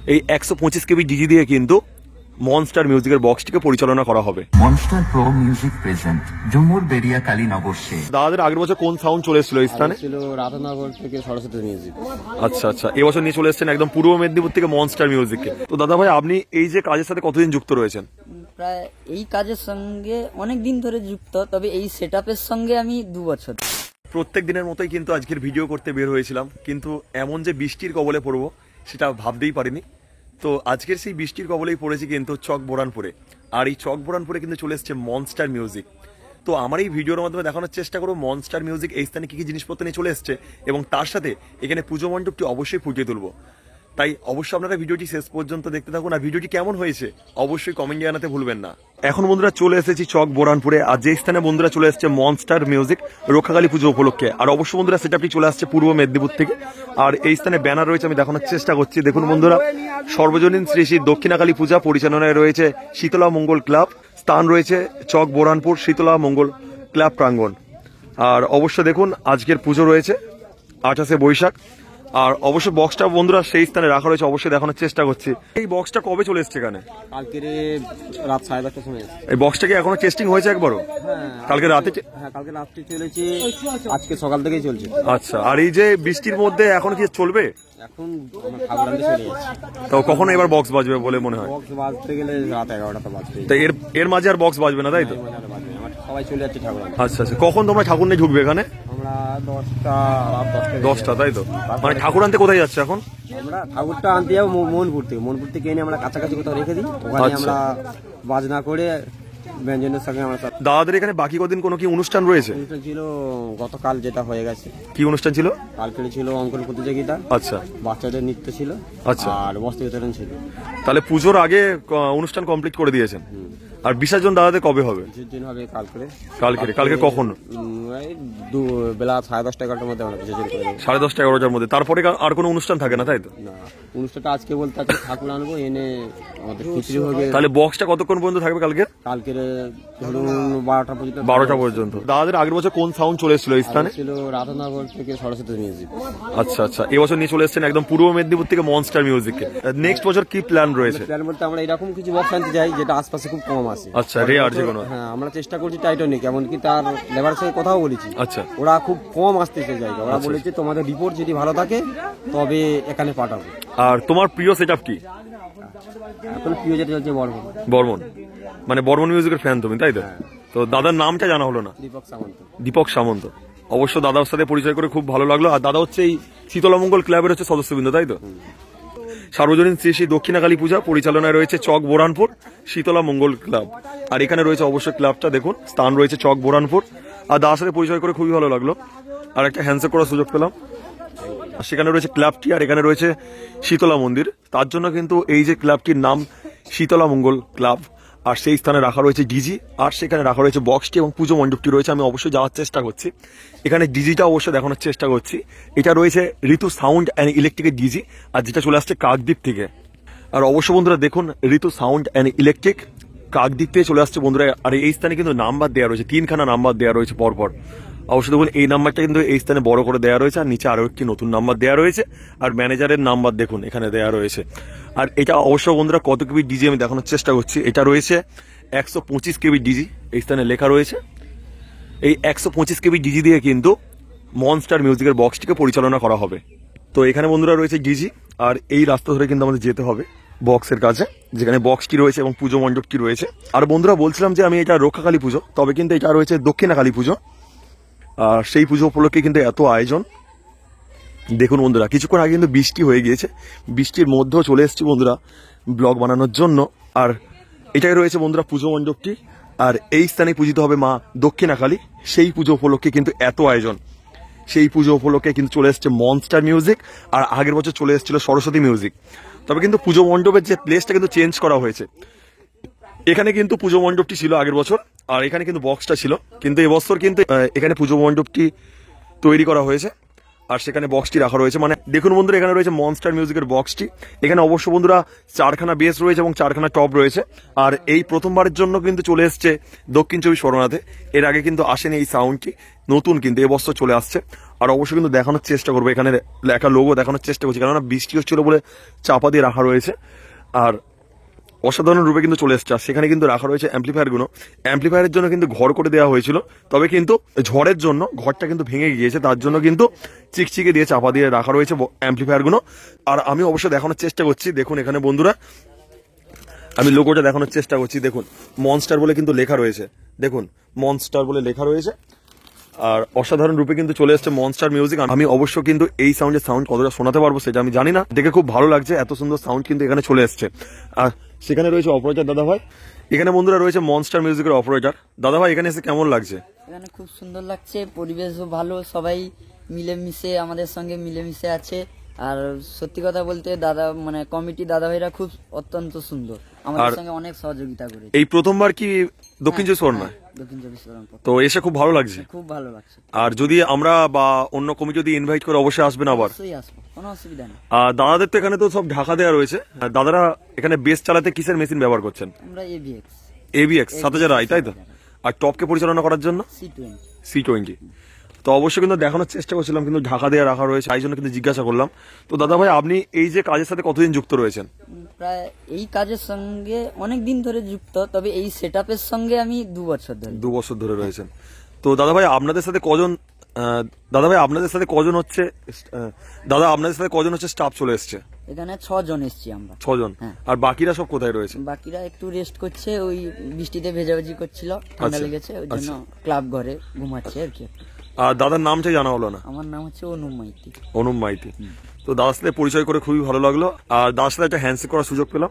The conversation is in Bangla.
এই 125 কেবি ডিজি দিয়ে কিন্তু মনস্টার মিউজিকের বক্সটিকে পরিচালনা করা হবে। মনস্টার প্রো মিউজিক প্রেজেন্ট জম্মুর বেরিয়া কালীনগর সে। দাদাদের আগের বছর কোন সাউন্ড চলে এসেছিল এই স্থানে? ছিল রাধানগর থেকে সরস্বতী মিউজিক। আচ্ছা আচ্ছা, এবছর নিয়ে চলে এসেছেন একদম পূর্ব মেদিনীপুর থেকে মনস্টার মিউজিককে। তো দাদা ভাই, আপনি এই যে কাজের সাথে কতদিন যুক্ত রয়েছেন? প্রায় এই কাজের সঙ্গে অনেক দিন ধরে যুক্ত, তবে এই সেটআপের সঙ্গে আমি 2 বছর। প্রত্যেক দিনের মতোই কিন্তু আজকের ভিডিও করতে বের হয়েছিলাম, কিন্তু এমন যে বৃষ্টির কবলে পড়বো সেটা ভাবতেই পারিনি। তো আজকের সেই বৃষ্টির কবলেই পড়েছি কিন্তু চক বোরানপুরে। আর এই চক বোরানপুরে কিন্তু চলে এসছে মনস্টার মিউজিক। তো আমার এই ভিডিওর মাধ্যমে দেখানোর চেষ্টা করবো মনস্টার মিউজিক এই স্থানে কি কি জিনিসপত্র নিয়ে চলে এসছে, এবং তার সাথে এখানে পুজো মণ্ডপটি অবশ্যই ফুটিয়ে তুলবো। তাই অবশ্যই আপনারা ভিডিওটি শেষ পর্যন্ত দেখতে থাকুন, আর ভিডিওটি কেমন হয়েছে অবশ্যই কমেন্টে জানাতে ভুলবেন না। এখন বন্ধুরা চলে এসেছি চক বোরানপুরে, আর যে স্থানে বন্ধুরা চলে এসেছে মনস্টার মিউজিক রক্ষাকালী পুজো উপলক্ষে। আর অবশ্যই বন্ধুরা সেটআপটি চলে আসছে পূর্ব মেদিনীপুর থেকে। আর এই স্থানে ব্যানার রয়েছে, আমি দেখানোর চেষ্টা করছি। দেখুন বন্ধুরা, সর্বজনীন শ্রী শ্রী দক্ষিণাকালী পূজা পরিচালনায় রয়েছে শীতলা মঙ্গল ক্লাব। স্থান রয়েছে চক বোরানপুর শীতলা মঙ্গল ক্লাব প্রাঙ্গণ। আর অবশ্যই দেখুন আজকের পুজো রয়েছে 28শে বৈশাখ। আর অবশ্যই বক্সটা বন্ধুরা সেই স্থানে রাখা রয়েছে, অবশ্যই দেখানোর চেষ্টা করছি। এই বক্সটা কবে চলে এসছে এখানে? কালকে রাত 10:30টার সময়। এই বক্সটা কি এখনো টেস্টিং হয়েছে একবারও? কালকে রাতে? হ্যাঁ, কালকে রাত্রি চলেছে, আজকে সকাল থেকেই চলছে। আচ্ছা, আর এই যে বৃষ্টির মধ্যে এখন কি চলবে? এখন আমরা ঠাকুর আনতে চলে যাচ্ছি। তো কখন এবার বক্স বাজবে বলে মনে হয়? বক্স বাজতে গেলে রাত 11টা তো বাজবে। তো এর মাঝে আর বক্স বাজবে না, তাই তো? আমার সবাই চলে যাচ্ছে ঠাকুর আনতে। আচ্ছা আচ্ছা, কখন তোমরা ঠাকুর নিয়ে ঢুকবে এখানে? আমরা রাত 10টা, তাই তো? মানে ঠাকুর আনতে কোথায় যাচ্ছে এখন? আমরা ঠাকুরটা আনতে যাবো মনপুর থেকে এনে আমরা কাছাকাছি কোথাও রেখে দিই, ওখানে আমরা বাজনা করে ব্যঞ্জনের সঙ্গে আমরা। দাদাদের এখানে বাকি কদিন কোনো কি অনুষ্ঠান রয়েছে? অনুষ্ঠান ছিল গতকাল, যেটা হয়ে গেছে। কি অনুষ্ঠান ছিল? কালকে ছিল অঙ্কন প্রতিযোগিতা। আচ্ছা, বাচ্চাদের নৃত্য ছিল। আচ্ছা, আর বস্ত্র বিতরণ ছিল। তাহলে পুজোর আগে অনুষ্ঠান কমপ্লিট করে দিয়েছেন। আর বিসর্জন দাদাদের কবে হবে? বিসর্জন হবে কালকে কখন? বেলা 10:30 11টার মধ্যে আমরা বিসর্জন করে দেবো। 10:30 11টার মধ্যে। তারপরে আর কোনো অনুষ্ঠান থাকে না, তাই তো? না, অনুষ্ঠানটা আজকে বলতে আজকে ঠাকুর আনবো, এনে আমাদের খিচুড়ি হবে। তাহলে বক্সটা কতক্ষণ পর্যন্ত থাকবে কালকে? ধরুন 12টা পর্যন্ত। 12টা পর্যন্ত। দাদাদের আগের বছর কোন সাউন্ড চলে এসেছিল এই স্থানে? ছিল রাধানগর থেকে সরস্বতী মিউজিক। আচ্ছা আচ্ছা, এবছর নিয়ে চলে এসেছেন একদম পূর্ব মেদিনীপুর থেকে মনস্টার মিউজিককে। নেক্সট বছর কি প্ল্যান রয়েছে? প্ল্যান বলতে আমরা এরকম কিছু বক্স আনতে চাই যেটা আশপাশে খুব কম আছে। আচ্ছা, রেয়ার যেগুলো। হ্যাঁ, আমরা চেষ্টা করছি টাইটানিক, এমনকি তার লেবারের সঙ্গে কথাও বলেছি। আচ্ছা, ওরা খুব কম আসতেছে জায়গা। ওরা বলেছে তোমাদের রিপোর্ট যদি ভালো থাকে তবে এখানে পাঠাবো। আর তোমার প্রিয় সেটআপ কি? এখন প্রিয় যেটা চলছে বর্মন। মানে বর্মন মিউজিকের ফ্যান তুমি, তাই তো? তো দাদার নামটা জানা হলো না। দীপক সামন্ত। অবশ্য দাদার সাথে পরিচয় করে খুব ভালো লাগলো। আর দাদা হচ্ছে এই শীতলামঙ্গল ক্লাবের হচ্ছে সদস্যবৃন্দ, তাই তো? সার্বজনীন শ্রী শ্রী দক্ষিণাকালী পূজা পরিচালনায় রয়েছে চক বোরানপুর শীতলা মঙ্গল ক্লাব। আর এখানে রয়েছে অবশ্যই ক্লাবটা দেখুন, স্থান রয়েছে চক বোরানপুর। আর দাদার সাথে পরিচয় করে খুবই ভালো লাগলো, আর একটা হ্যান্ডশেক করার সুযোগ পেলাম। সেখানে রয়েছে ক্লাবটি, আর এখানে রয়েছে শীতলা মন্দির। তার জন্য কিন্তু এই যে ক্লাবটির নাম শীতলা মঙ্গল ক্লাব। আর সেই স্থানে রাখা রয়েছে ডিজি, আর সেখানে রাখা রয়েছে বক্সটি এবং পুজো মণ্ডপটি রয়েছে। আমি অবশ্যই যাওয়ার চেষ্টা করছি এখানে, ডিজিটা অবশ্যই দেখানোর চেষ্টা করছি। এটা রয়েছে ঋতু সাউন্ড অ্যান্ড ইলেকট্রিকের ডিজি, আর যেটা চলে আসছে কাকদ্বীপ থেকে। আর অবশ্যই বন্ধুরা দেখুন, ঋতু সাউন্ড অ্যান্ড ইলেকট্রিক কাকদ্বীপ থেকে চলে আসছে বন্ধুরা। আর এই স্থানে কিন্তু নাম্বার দেওয়া রয়েছে, 3খানা নাম্বার দেওয়া রয়েছে পরপর। অবশ্যই দেখুন এই নাম্বারটা কিন্তু এই স্থানে বড় করে দেওয়া রয়েছে, আর নিচে আরো একটি নতুন নাম্বার দেওয়া রয়েছে। আর ম্যানেজারের নাম্বার দেখুন এখানে দেওয়া রয়েছে। আর এটা অবশ্যই বন্ধুরা কত কেবি ডিজি আমি দেখানোর চেষ্টা করছি। এটা রয়েছে 125 কেবি ডিজি, এই স্থানে লেখা রয়েছে। এই 125 কেবি ডিজি দিয়ে কিন্তু মনস্টার মিউজিকের বক্সটিকে পরিচালনা করা হবে। তো এখানে বন্ধুরা রয়েছে ডিজি, আর এই রাস্তা ধরে কিন্তু আমাদের যেতে হবে বক্সের কাছে, যেখানে বক্সটি রয়েছে এবং পুজো মণ্ডপটি রয়েছে। আর বন্ধুরা বলছিলাম যে আমি এটা রক্ষাকালী পুজো, তবে কিন্তু এটা রয়েছে দক্ষিণাকালী পুজো। আর সেই পুজো উপলক্ষে কিন্তু এত আয়োজন। দেখুন বন্ধুরা, কিছুক্ষণ আগে কিন্তু বৃষ্টি হয়ে গিয়েছে, বৃষ্টির মধ্যেও চলে এসেছি বন্ধুরা ব্লগ বানানোর জন্য। আর এটাই রয়েছে বন্ধুরা পুজো মণ্ডপটি, আর এই স্থানে পূজিত হবে মা দক্ষিণাকালী। সেই পুজো উপলক্ষে কিন্তু এত আয়োজন। সেই পুজো উপলক্ষে কিন্তু চলে এসছে মনস্টার মিউজিক, আর আগের বছর চলে এসেছিল সরস্বতী মিউজিক। তবে কিন্তু পুজো মণ্ডপের যে প্লেসটা কিন্তু চেঞ্জ করা হয়েছে। এখানে কিন্তু পুজো মণ্ডপটি ছিল আগের বছর, আর এখানে কিন্তু বক্সটা ছিল। কিন্তু এবছর কিন্তু এখানে পুজো মণ্ডপটি তৈরি করা হয়েছে, আর সেখানে বক্সটি রাখা রয়েছে। মানে দেখুন বন্ধুরা, এখানে রয়েছে মনস্টার মিউজিকের বক্সটি। এখানে অবশ্য বন্ধুরা 4খানা বেস রয়েছে এবং 4খানা টপ রয়েছে। আর এই প্রথমবারের জন্য কিন্তু চলে এসছে দক্ষিণ 24 পরগনাতে। এর আগে কিন্তু আসেনি এই সাউন্ডটি। নতুন কিন্তু এবছর চলে আসছে। আর অবশ্যই কিন্তু দেখানোর চেষ্টা করবো, এখানে লেখা লোগো দেখানোর চেষ্টা করছি, কেননা বৃষ্টি হচ্ছিল বলে চাপা দিয়ে রাখা রয়েছে। আর অসাধারণ রূপে কিন্তু চলে এসছে। আর সেখানে কিন্তু রাখা রয়েছে অ্যাম্পলিফায়ারের জন্য কিন্তু ঘর করে দেওয়া হয়েছিল, তবে কিন্তু ঝড়ের জন্য ঘরটা কিন্তু ভেঙে গিয়েছে, তার জন্য কিন্তু চিকচিকে দিয়ে চাপা দিয়ে রাখা রয়েছে অ্যাম্পলিফায়ারগুলো। আর আমি অবশ্যই দেখানোর চেষ্টা করছি, দেখুন এখানে বন্ধুরা আমি লোগোটা দেখানোর চেষ্টা করছি, দেখুন মনস্টার বলে কিন্তু লেখা রয়েছে, দেখুন মনস্টার বলে লেখা রয়েছে। আর অসাধারণ রূপে কিন্তু চলে এসছে মনস্টার মিউজিক। আমি অবশ্য কিন্তু এই সাউন্ড কতটা শোনাতে পারবো সেটা আমি জানি না, দেখে খুব ভালো লাগছে, এত সুন্দর সাউন্ড কিন্তু এখানে চলে এসছে। আর সেখানে রয়েছে অপারেটর দাদা ভাই, এখানে বন্ধুরা রয়েছে মনস্টার মিউজিকের অপারেটর দাদা ভাই। এখানে এসে কেমন লাগছে? এখানে খুব সুন্দর লাগছে, পরিবেশও ভালো, সবাই মিলেমিশে আমাদের সঙ্গে মিলেমিশে আছে। আর সত্যি কথা বলতে দাদা মানে কমিটি দাদা ভাইরা খুব অত্যন্ত সুন্দর, আমাদের সঙ্গে অনেক সহযোগিতা করে। এই প্রথমবার কি দক্ষিণ চব্বিশ পরগনা? দক্ষিণ চব্বিশ পরগনা তো এসে খুব ভালো লাগছে, খুব ভালো লাগছে। আর যদি আমরা বা অন্য কমিটি যদি ইনভাইট করে অবশ্যই আসবেন আবার। অবশ্যই আসবো, কোনো অসুবিধা নেই। আর দাদাদের তো এখানে তো সব ঢাকা দেওয়া রয়েছে, দাদারা এখানে বেস চালাতে কিসের মেশিন ব্যবহার করছেন? আমরা AVX 7000i, তাই তো? আর টপকে পরিচালনা করার জন্য C20। তো অবশ্যই কিন্তু দেখানোর চেষ্টা করছিলাম, কিন্তু ঢাকা দিয়ে রাখা রয়েছে, তাই জন্য কিন্তু জিজ্ঞাসা করলাম। তো দাদা ভাই আপনি এই যে কাজের সাথে কতদিন যুক্ত রয়েছেন? প্রায় এই কাজের সঙ্গে অনেক দিন ধরে যুক্ত, তবে এই সেটআপের সঙ্গে আমি 2 বছর ধরে। 2 বছর ধরে রয়েছেন। তো দাদা ভাই আপনাদের সাথে কজন হচ্ছে দাদা আপনাদের সাথে কজন হচ্ছে স্টাফ চলে এসছে? এখানে 6 জন এসছি আমরা। 6 জন। আর বাকিরা সব কোথায় রয়েছে? বাকিরা একটু রেস্ট করছে, ওই বৃষ্টিতে ভেজাভেজি করছিল, ঠান্ডা লেগেছে, ওই জন্য ক্লাব ঘরে ঘুমাচ্ছে আর কি। আর দাদার নামটা জানা হলো না। আমার নাম হচ্ছে অনুম মাইতি। তো দাদার সাথে পরিচয় করে খুবই ভালো লাগলো, আর দাদার সাথে একটা হ্যান্ডশেক করার সুযোগ পেলাম।